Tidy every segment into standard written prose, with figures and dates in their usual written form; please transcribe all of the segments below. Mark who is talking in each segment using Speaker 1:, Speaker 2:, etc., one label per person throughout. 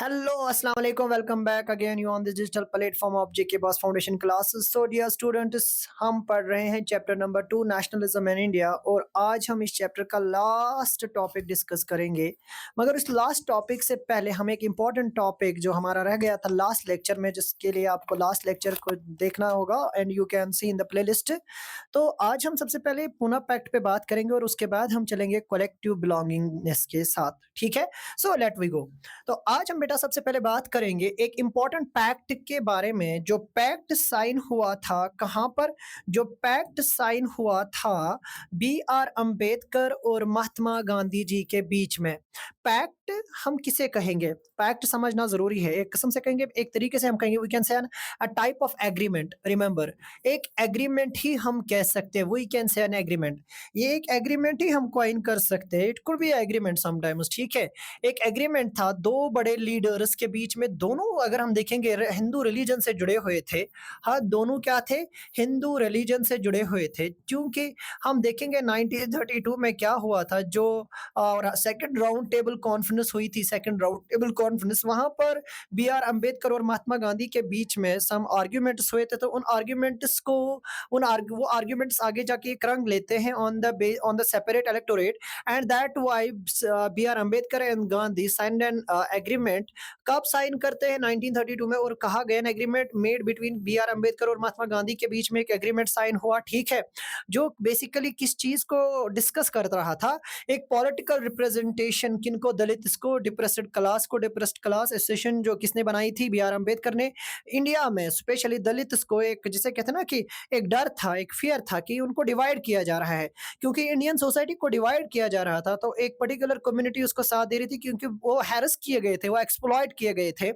Speaker 1: Hello, Assalamu alaikum. Welcome back again. You on this digital platform of JK Boss Foundation classes. So dear students, हम पढ़ रहे हैं chapter number 2 nationalism in India और आज हम इस चैप्टर का लास्ट टॉपिक डिस्कस करेंगे। मगर इस लास्ट टॉपिक से पहले हम एक इम्पॉर्टेंट टॉपिक जो हमारा रह गया था लास्ट लेक्चर में, जिसके लिए आपको लास्ट लेक्चर को देखना होगा and you can see in the playlist. तो आज हम सबसे पहले पूना पैक्ट पे बात करेंगे और उसके बाद हम चलेंगे कलेक्टिव बिलोंगिंगनेस के साथ। ठीक है, सो लेट वी गो। तो आज हम बेटा सबसे पहले बात करेंगे एक इम्पॉर्टेंट पैक्ट के बारे में, जो पैक्ट साइन हुआ था कहाँ पर। जो पैक्ट साइन हुआ था बी आर अंबेडकर और महात्मा गांधी जी के बीच में। पैक्ट हम किसे कहेंगे? पैक्ट समझना जरूरी है। एक किस्म से कहेंगे, एक तरीके से हम कहेंगे we can say a type of agreement. Remember, एक एग्रीमेंट ही हम कह सकते हैं, we can say an agreement. ये एक एग्रीमेंट ही हम क्वाइन कर सकते हैं। It could be agreement sometimes. ठीक है, एक एग्रीमेंट था दो बड़े लीडर्स के बीच में। दोनों अगर हम देखेंगे हिंदू रिलीजन से जुड़े हुए थे। हाँ, दोनों क्या थे? हिंदू रिलीजन से जुड़े हुए थे। क्योंकि हम देखेंगे 1932 में क्या हुआ था, जो सेकंड राउंड टेबल कॉन्फ्रेंस हुई थी। सेकंड राउंड टेबल कॉन्फ्रेंस, वहां पर बी आर अम्बेडकर और महात्मा गांधी के बीच में सम आर्ग्यूमेंट्स हुए थे। तो उन आर्ग्यूमेंट्स को वो आर्ग्यूमेंट्स आगे जाके एक रंग लेते हैं on the separate electorate. And that why B R Ambedkar and Gandhi signed an agreement. कब साइन करते हैं? 1932 में। और कहा गया agreement made between B R Ambedkar और महात्मा गांधी के बीच में एक एग्रीमेंट साइन हुआ। ठीक है, जो बेसिकली किस चीज को डिस्कस कर रहा था? एक पॉलिटिकल रिप्रेजेंटेशन। किनको? दलित को, डिप्रेस्ड क्लास को। डिप्रेस्ड क्लास एसोसिएशन जो किसने बनाई थी? बी आर अम्बेडकर ने। इंडिया में स्पेशली दलित को एक, जिसे कहते हैं ना कि एक डर था, एक फियर था कि उनको डिवाइड किया जा रहा है। क्योंकि इंडियन सोसाइटी को डिवाइड किया जा रहा था, तो एक पर्टिकुलर कम्युनिटी उसको साथ दे रही थी, क्योंकि वो हैरस किए गए थे, वो एक्सप्लॉइट किए गए थे।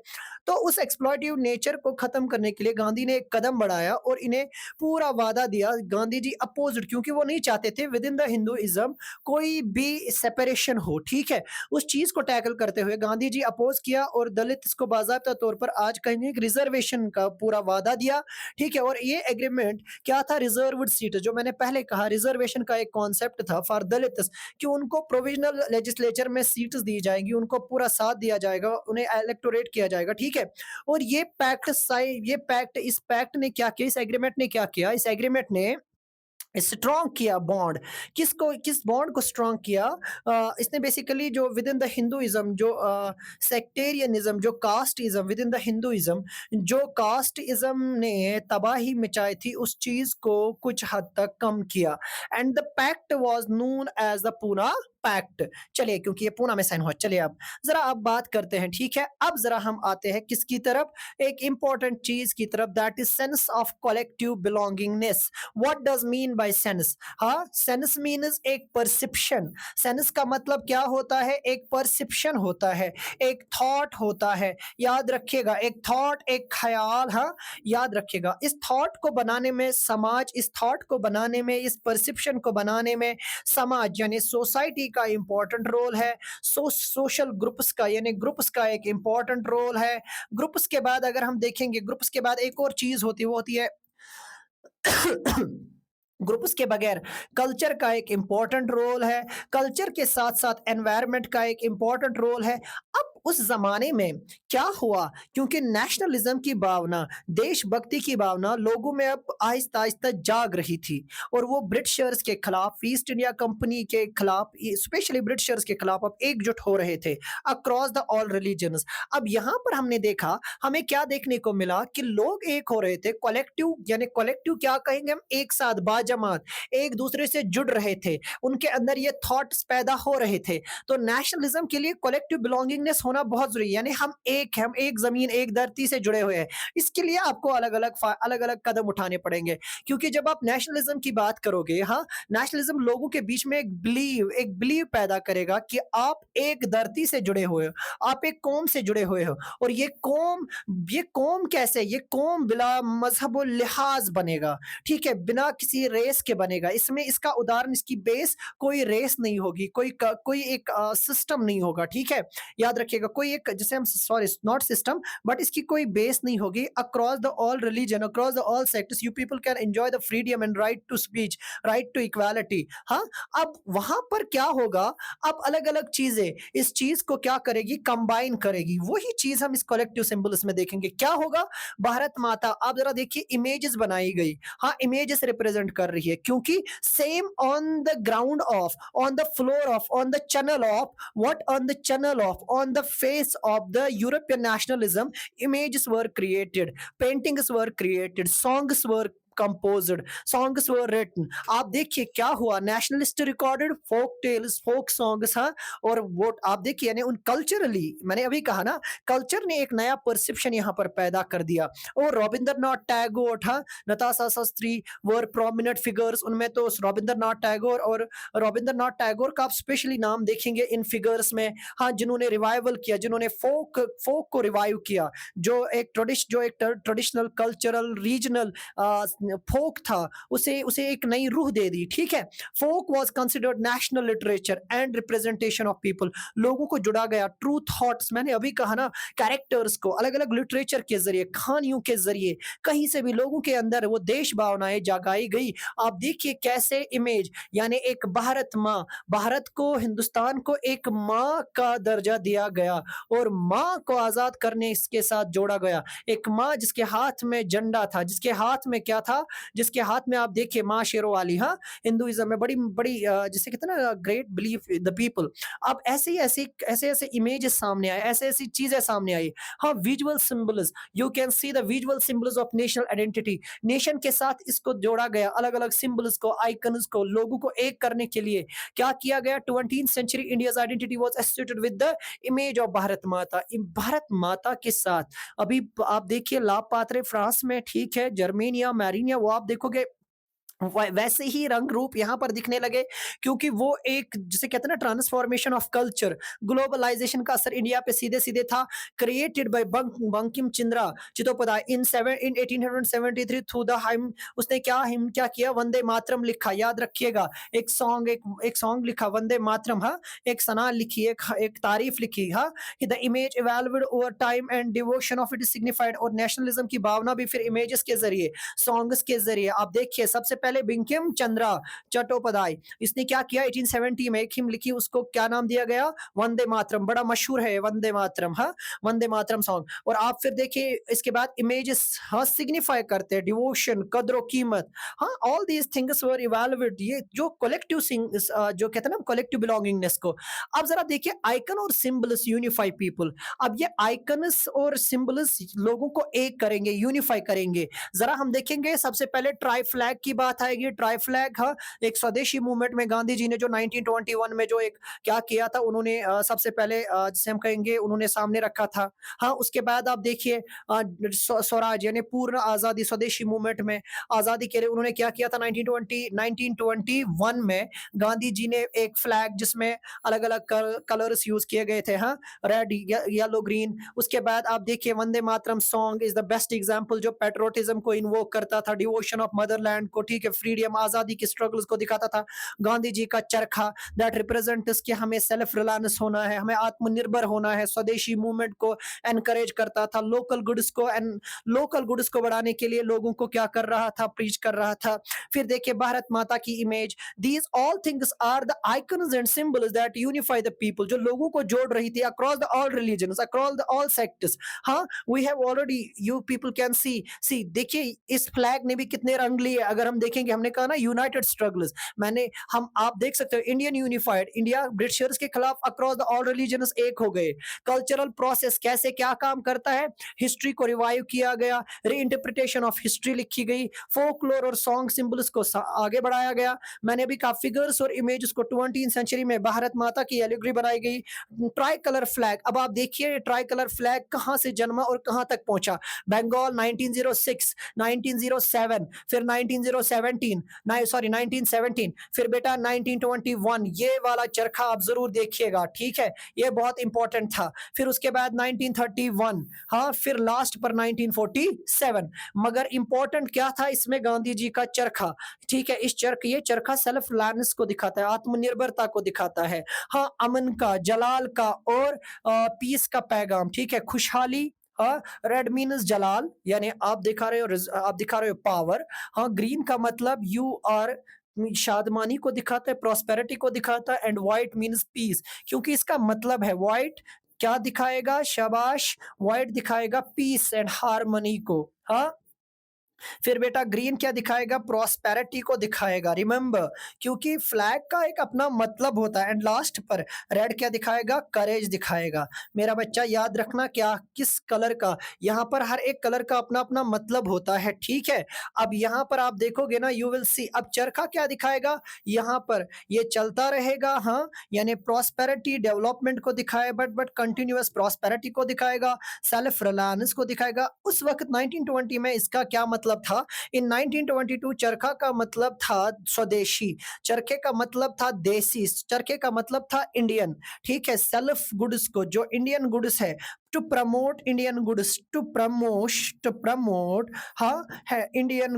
Speaker 1: तो उस एक्सप्लॉइटिव नेचर को खत्म करने के लिए गांधी ने एक कदम बढ़ाया और इन्हें पूरा वादा दिया। गांधी जी अपोजिट, क्योंकि वो नहीं चाहते थे विद इन द हिंदुइज्म कोई भी सेपरेशन हो। ठीक है, उस चीज को टैकल करते हुए गांधी जी अपोज किया और दलित को बाकायदा तौर पर आज कहेंगे एक रिजर्वेशन का पूरा वादा दिया। ठीक है, और ये एग्रीमेंट क्या था? रिजर्व्ड सीट, जो मैंने पहले कहा रिजर्वेशन का एक कॉन्सेप्ट था फॉर दलित, कि उनको प्रोविजनल लेजिस्लेचर में सीट्स दी जाएंगी, उनको पूरा साथ दिया जाएगा, उन्हें इलेक्टोरेट किया जाएगा। ठीक है, और इस पैक्ट ने क्या किया? इस एग्रीमेंट ने क्या किया? इस एग्रीमेंट ने स्ट्रॉन्ग किया बॉन्ड। किस बॉन्ड को स्ट्रॉन्ग किया? इसने बेसिकली जो विद इन द हिंदुइज्म, जो सेक्टेरियनिज्म, जो casteism with in the Hinduism, जो कास्टिज्म ने तबाही मचाई थी, उस चीज को कुछ हद तक कम किया। And the pact was known as the Poona pact. चलिए, क्योंकि ये पूना में साइन हुआ। चलिए अब बात करते हैं। ठीक है, अब जरा हम आते हैं किसकी तरफ? एक इंपॉर्टेंट चीज की तरफ, that is sense of collective belongingness. What does mean by sense? हाँ, सेंस मीन्स एक परसेप्शन। सेंस का मतलब क्या होता है? एक परसेप्शन होता है, एक थॉट होता है। याद रखिएगा, एक थॉट, एक ख्याल। हाँ, याद रखिएगा, इस थॉट को बनाने में समाज, इस थॉट को बनाने में, इस परसेप्शन को बनाने में समाज यानी सोसाइटी का इंपॉर्टेंट रोल है। सोशल ग्रुप्स का यानी ग्रुप्स का एक इंपॉर्टेंट रोल है। ग्रुप्स के बाद अगर हम देखेंगे, ग्रुप्स के बाद एक और चीज होती है, वो होती है ग्रुप्स के बगैर कल्चर का एक इंपॉर्टेंट रोल है। कल्चर के साथ साथ एनवायरनमेंट का एक इंपॉर्टेंट रोल है। अब उस जमाने में क्या हुआ? क्योंकि नेशनलिज्म की भावना, देशभक्ति की भावना लोगों में अब आहिस्ता आहिस्ता जाग रही थी और वो ब्रिटिशर्स के खिलाफ, ईस्ट इंडिया कंपनी के खिलाफ, स्पेशली ब्रिटिशर्स के खिलाफ अब एकजुट हो रहे थे अक्रॉस द ऑल रिलीजन्स। अब यहाँ पर हमने देखा, हमें क्या देखने को मिला कि लोग एक हो रहे थे। कलेक्टिव यानी कलेक्टिव क्या कहेंगे हम? एक साथ बाजमात एक दूसरे से जुड़ रहे थे, उनके अंदर ये थॉट्स पैदा हो रहे थे। तो नेशनलिज्म के लिए कलेक्टिव बिलोंगिंगनेस होना बहुत जरूरी है, यानी हम एक हैं, हम एक जमीन, एक धरती से जुड़े हुए हैं। इसके लिए आपको अलग अलग कदम उठाने पड़ेंगे, क्योंकि जब आप नेशनलिज्म की बात करोगे, हाँ, नेशनलिज्म लोगों के बीच में एक बिलीव पैदा करेगा कि आप एक धरती से जुड़े हुए हो, आप एक कौम से जुड़े हुए हो। और ये कौम कैसे? ये कौम बिला मजहब और लिहाज बनेगा। ठीक है, बिना किसी रेस के बनेगा। इसमें इसका उदाहरण, इसकी बेस कोई रेस नहीं होगी, कोई एक सिस्टम नहीं होगा, ठीक है? याद रखिएगा, कोई एक, जैसे हम, सॉरी, नॉट सिस्टम, बट इसकी कोई बेस नहीं होगी। Across the all religion, across the all sects, you people can enjoy the freedom and right to speech, right to equality. हाँ, अब वहां पर क्या होगा, अब अलग अलग चीजें इस चीज को क्या करेगी, कंबाइन करेगी। वही चीज हम इस कलेक्टिव सिंबल्स में देखेंगे। क्या होगा, भारत माता, आप जरा देखिए, इमेजेस बनाई गई। हाँ, इमेजेस रिप्रेजेंट कर रही है, क्योंकि same on the ground of, on the floor of, on the channel of, what on the channel of, on the face of the European nationalism, images were created, paintings were created, songs were composed, songs were written। आप देखिए क्या हुआ, nationalist recorded folk tales, folk songs. हाँ, और वो आप देखिए, यानी उन कल्चरली, मैंने अभी कहा ना, कल्चर ने एक नया परसेप्शन यहाँ पर पैदा कर दिया। और रविंद्रनाथ टैगोर, हाँ, नताशा शास्त्री वर प्रोमिनेंट फिगर्स। उनमें तो रविंद्रनाथ टैगोर, और रविंद्रनाथ टैगोर का आप स्पेशली नाम देखेंगे इन फिगर्स में। हाँ, जिन्होंने रिवाइवल किया, जिन्होंने फोक को रिवाइव किया, जो एक ट्रेडिशनल कल्चरल रीजनल फोक था, उसे उसे एक नई रूह दे दी, ठीक है? Folk was considered national literature and representation of people. लोगों को जुड़ा गया ट्रू थॉट्स, मैंने अभी कहा ना, कैरेक्टर्स को अलग अलग लिटरेचर के जरिए, कहानियों के जरिए, कहीं से भी लोगों के अंदर वो देश भावनाएं जगाई गई। आप देखिए कैसे इमेज, यानी एक भारत माँ, भारत को, हिंदुस्तान को एक माँ का दर्जा दिया गया, और माँ को आजाद करने इसके साथ जोड़ा गया। एक माँ जिसके हाथ में झंडा था, जिसके हाथ में क्या था, जिसके हाथ में आप देखिए माँ शेरों वाली। हाँ, हिंदुइज्म में बड़ी बड़ी, जिसे कहते हैं ना, ग्रेट बिलीफ द पीपल। अब ऐसे इमेजेस सामने आए, ऐसे ऐसी चीजें सामने आई। हाँ, visual symbols, you can see the visual symbols of national identity. Nation के साथ इसको जोड़ा गया, अलग अलग सिंबल्स को, आइकन्स को, लोगों को एक करने के लिए क्या किया गया। 20th century India's identity was associated with the image of Bharat Mata. Bharat माता के साथ अभी आप देखिए, लापात्रे फ्रांस में, ठीक है, जर्मेनिया, मैरिनिया, वो आप देखोगे वैसे ही रंग रूप यहाँ पर दिखने लगे, क्योंकि वो एक, जिसे कहते हैं ना, ट्रांसफॉर्मेशन ऑफ कल्चर, ग्लोबलाइजेशन का असर इंडिया पे सीधे सीधे था। Created by Bankim Chandra Chattopadhyay in 1873 through the him. उसने क्या किया, वंदे मातरम लिखा। याद रखिएगा, एक सॉन्ग लिखा, वंदे मातरम। हाँ, एक सना लिखी, एक तारीफ लिखी। हाँ, the image evolved over time and devotion of it signified. और नेशनलिज्म की भावना भी फिर इमेजेस के जरिए, सॉन्ग्स के जरिए। आप देखिए, सबसे पहले बंकिम चंद्रा चट्टोपाध्याय, इसने क्या किया, 1870 में एक हिम लिखी, उसको क्या नाम दिया गया, वंदे मातरम। बड़ा मशहूर है वंदे मातरम। हाँ, वंदे मातरम सॉन्ग। और आप फिर देखिए इसके बाद इमेजेस, हाँ, सिग्निफाई करते हैं डिवोशन, कद्र कीमत। हाँ, all these things were evaluated. ये जो कलेक्टिव जो कहते हैं ना, कलेक्टिव बिलोंगिंगनेस को। अब जरा देखिए, आइकन और सिंबल्स यूनिफाई पीपल। अब ये आइकन्स और सिंबल्स लोगों को एक करेंगे, यूनिफाई करेंगे। जरा हम देखेंगे, सबसे पहले ट्राई फ्लैग की बात आएगी। ट्राई फ्लैग, हाँ, एक स्वदेशी मूवमेंट में गांधी जी ने जो 1921 में जो एक क्या किया था, उन्होंने सबसे पहले, जिसे हम कहेंगे, उन्होंने सामने रखा था। हाँ, उसके बाद आप देखिए, स्वराज यानी पूर्ण आजादी, स्वदेशी मूवमेंट में आजादी के लिए उन्होंने क्या किया था, 1921 में गांधी जी ने एक फ्लैग जिसमें अलग अलग कलर्स यूज किए गए थे। हाँ, रेड, येलो, ग्रीन। उसके बाद आप देखिए, Vande Mataram song is the best example, जो पेट्रोटिज्म को इन्वोक करता था, डिवोशन ऑफ मदरलैंड को, ठीक है, फ्रीडम, आजादी की स्ट्रगल्स को दिखाता था। गांधी जी का चरखा, दैट रिप्रेजेंट्स कि हमें सेल्फ रिलायंस होना है, हमें आत्मनिर्भर होना है। स्वदेशी मूवमेंट को एनकरेज करता था। लोकल गुड्स को बढ़ाने के लिए लोगों को क्या कर रहा था, प्रीच कर रहा था। फिर देखिए, भारत माता की image, these all things are the icons and symbols that unify the people, जो लोगों को जोड़ रही थी across the all religions, across the all sectors. हाँ, we have already, you people can see देखिए, इस फ्लैग ने भी कितने रंग लिए अगर हम देखेंगे। हमने कहा ना, यूनाइटेड स्ट्रगल्स, आप देख सकते हो, इंडियन यूनिफाइड, इंडिया ब्रिटिशर्स के खिलाफ अक्रॉस द ऑल रिलीजन्स एक हो गए। कल्चरल प्रोसेस कैसे क्या काम करता है, हिस्ट्री को रिवाइव किया गया, रीइंटरप्रिटेशन ऑफ हिस्ट्री लिखी गई, फोकलोर और सॉन्ग सिंबल्स को आगे बढ़ाया गया। मैंने भी कहा, फिगर्स और इमेजेस को 20th सेंचुरी में भारत माता की एलिग्री बनाई गई। ट्राई कलर फ्लैग, अब आप देखिए ट्राई कलर फ्लैग कहां से जन्मा और कहां तक पहुंचा। बंगाल 1906, 1907, फिर 1907 1917, फिर बेटा 1921, ये वाला चरखा आप जरूर देखिएगा, ठीक है, ये बहुत इंपॉर्टेंट था। फिर उसके बाद 1931, हाँ, फिर लास्ट पर 1947। मगर इंपॉर्टेंट क्या था इसमें? गांधी जी का चरखा, ठीक है। ये चरखा सेल्फ रिलायंस को दिखाता है, आत्मनिर्भरता को दिखाता है, हाँ, अमन का, जलाल का और पीस का पैगाम, ठीक है, खुशहाली। हाँ, रेड मीन्स जलाल, यानी आप दिखा रहे हो पावर। हाँ, ग्रीन का मतलब यू आर शादमानी को दिखाता है, प्रॉस्पेरिटी को दिखाता है। एंड व्हाइट मीन्स पीस, क्योंकि इसका मतलब है व्हाइट क्या दिखाएगा? शाबाश, व्हाइट दिखाएगा पीस एंड हार्मनी को। हाँ, फिर बेटा ग्रीन क्या दिखाएगा? प्रॉस्पेरिटी को दिखाएगा, रिमेंबर, क्योंकि फ्लैग का एक अपना मतलब होता है। एंड लास्ट पर रेड क्या दिखाएगा? करेज दिखाएगा। मेरा बच्चा याद रखना, क्या किस कलर का, यहाँ पर हर एक कलर का अपना अपना मतलब होता है, ठीक है। अब यहाँ पर आप देखोगे ना, यू विल सी, अब चरखा क्या दिखाएगा? यहाँ पर ये चलता रहेगा, हाँ, यानी प्रॉस्पेरिटी डेवलपमेंट को दिखाए, बट कंटिन्यूअस प्रॉस्पेरिटी को दिखाएगा, सेल्फ रिलायंस को दिखाएगा। उस वक्त 1920 में इसका क्या मतलब था? इन 1922 चरखा का मतलब था स्वदेशी, चरखे का मतलब था देसी, चरखे का मतलब था इंडियन, ठीक है। सेल्फ गुड्स को, जो इंडियन गुड्स है, to promote Indian goods, to promote, हाँ, है इंडियन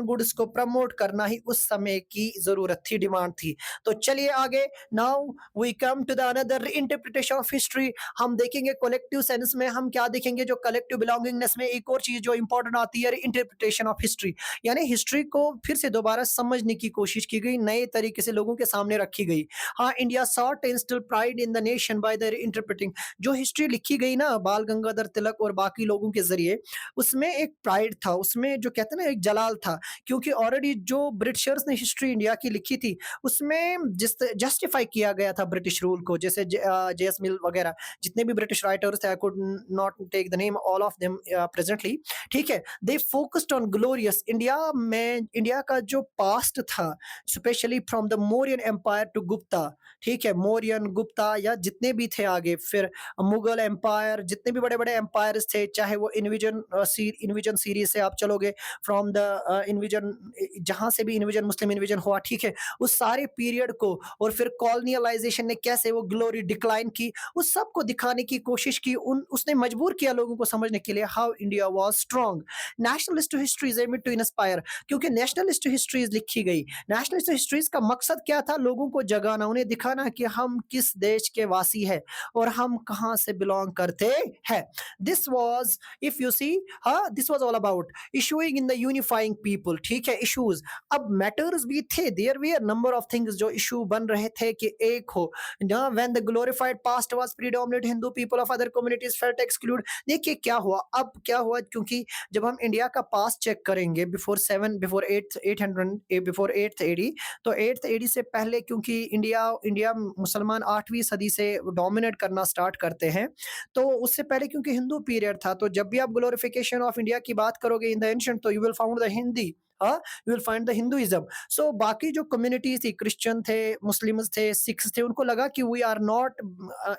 Speaker 1: गुड्स को प्रमोट करना ही उस समय की जरूरत थी, डिमांड थी। तो चलिए आगे, now we come to the another interpretation of history. हम देखेंगे कलेक्टिव सेंस में, हम क्या देखेंगे? जो कलेक्टिव बिलोंगिंगनेस में एक और चीज जो इंपॉर्टेंट आती है, इंटरप्रिटेशन ऑफ हिस्ट्री, यानी हिस्ट्री को फिर से दोबारा समझने की कोशिश की गई, नए तरीके से लोगों के सामने रखी गई। हाँ, India sought instil pride in the nation by the interpreting, जो हिस्ट्री लिखी गई ना बाल गंगाधर तिलक और बाकी लोगों के जरिए, उसमें एक प्राइड था, उसमें जो कहते हैं ना एक जलाल था, क्योंकि ऑलरेडी जो ब्रिटिशर्स ने हिस्ट्री इंडिया की लिखी थी उसमें जस्टिफाई किया गया था ब्रिटिश रूल को, जैसे जेएस मिल वगैरह, जितने भी ब्रिटिश राइटर्स थे, I could not take the name all of them presently, ठीक है। They focused on glorious India में, इंडिया का जो पास्ट था, specially from the Mauryan empire to Gupta, ठीक है, मौर्यन, गुप्ता या जितने भी थे आगे, फिर मुगल एम्पायर, जितने भी बड़े बड़े एम्पायर्स थे, चाहे वो इन्विजन सीरीज से आप चलोगे, फ्रॉम द इन्विजन, जहां से भी इन्विजन, मुस्लिम इन्विजन हुआ, ठीक है, उस सारे पीरियड को, और फिर कॉलोनियलाइजेशन ने कैसे वो ग्लोरी डिक्लाइन की, उस सब को दिखाने की कोशिश की। उसने मजबूर किया लोगों को समझने के लिए how India was strong. Nationalist histories aim to inspire, क्योंकि नेशनलिस्ट हिस्ट्रीज लिखी गई। नेशनलिस्ट हिस्ट्रीज का मकसद क्या था? लोगों को जगाना, उन्हें दिखाना कि हम किस देश के वासी है और हम कहां से बिलोंग करते हैं। This was, if you see, हाँ, this was all about issuing in the unifying people, ठीक है, इश्यूज। अब मैटर्स भी थे, there were number of things जो इशू बन रहे थे कि एक हो ना, when the glorified past was predominant, Hindu people of other communities felt exclude. देखिए क्या हुआ, अब क्या हुआ, क्योंकि जब हम इंडिया का पास्ट चेक करेंगे बिफोर 8th एडी, तो 8th एडी से पहले, क्योंकि इंडिया मुसलमान 8वीं सदी से डोमिनेट करना स्टार्ट करते हैं, तो उससे पहले क्योंकि हिंदू पीरियड था, तो जब भी आप ग्लोरिफिकेशन ऑफ इंडिया की बात करोगे इन द एंशिएंट, तो you will found the Hindi, हाँ, you will find the Hinduism. So बाकी जो कम्युनिटीज थी, क्रिश्चियन थे, मुस्लिम्स थे, सिख्स थे, उनको लगा कि we are not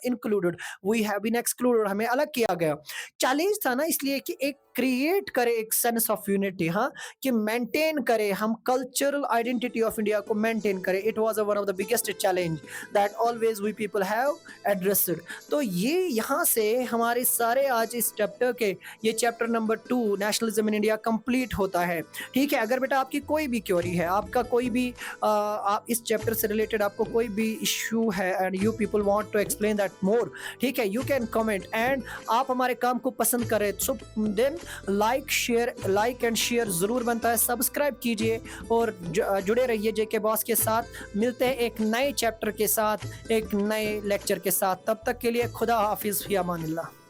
Speaker 1: included, we have been excluded, हमें अलग किया गया। चैलेंज था ना, इसलिए कि एक क्रिएट करे एक सेंस ऑफ यूनिटी, हाँ, कि मेंटेन करे, हम कल्चरल आइडेंटिटी ऑफ इंडिया को मेंटेन करें। It was one of the biggest challenge that always we people have addressed. तो ये यहाँ से हमारे सारे आज इस चैप्टर के, ये chapter number 2 nationalism in India complete होता है, ठीक है। अगर बेटा आपकी कोई भी क्वेरी है, आपका कोई भी आप इस चैप्टर से रिलेटेड आपको कोई भी इश्यू है and you people want to explain that more, ठीक है, यू कैन कमेंट एंड आप हमारे काम को पसंद करें, so then like and share जरूर बनता है, सब्सक्राइब कीजिए और जुड़े रहिए जेके बॉस के साथ। मिलते हैं एक नए चैप्टर के साथ, एक नए लेक्चर के साथ, तब तक के लिए खुदा हाफिज, फी अमानिल्लाह।